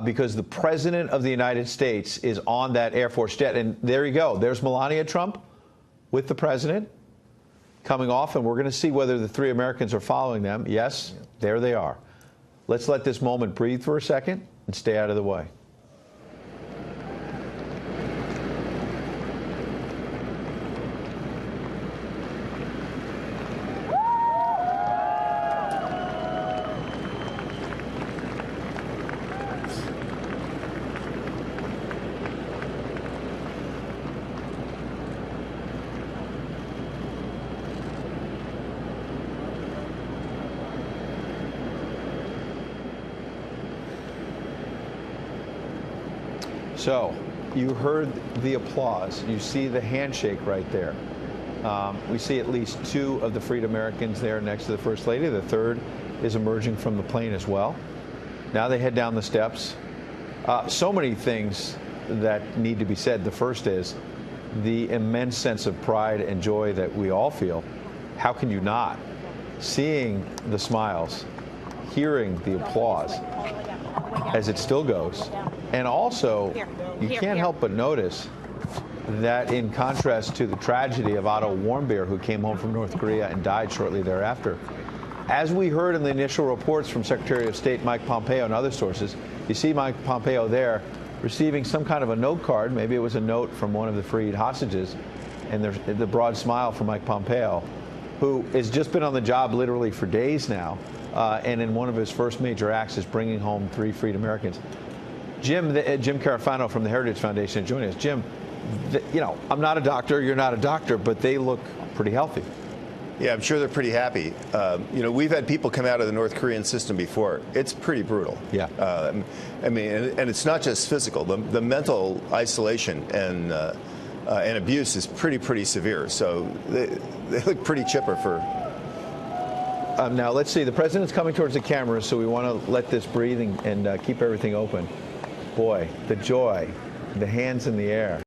because the President of the United States is on that Air Force jet. And there you go. There's Melania Trump with the President coming off, and we're going to see whether the three Americans are following them. Yes, there they are. Let's let this moment breathe for a second and stay out of the way. So, you heard the applause. You see the handshake right there. We see at least two of the freed Americans there next to the First Lady. The third is emerging from the plane as well. Now they head down the steps. So many things that need to be said. The first is the immense sense of pride and joy that we all feel. How can you not? Seeing the smiles, hearing the applause as it still goes. And also, you can't help but notice that in contrast to the tragedy of Otto Warmbier, who came home from North Korea and died shortly thereafter, as we heard in the initial reports from Secretary of State Mike Pompeo and other sources, you see Mike Pompeo there receiving some kind of a note card. Maybe it was a note from one of the freed hostages, and there's the broad smile from Mike Pompeo, who has just been on the job literally for days now, and in one of his first major acts is bringing home three freed Americans. Jim Carafano from the Heritage Foundation is joining us. Jim, you know, I'm not a doctor, you're not a doctor, but they look pretty healthy. Yeah, I'm sure they're pretty happy. You know, we've had people come out of the North Korean system before. It's pretty brutal. Yeah. I mean, and it's not just physical. The mental isolation and abuse is pretty severe. So they look pretty chipper for. Now, let's see. The president's coming towards the camera, so we want to let this breathe and keep everything open. Boy, the joy, the hands in the air.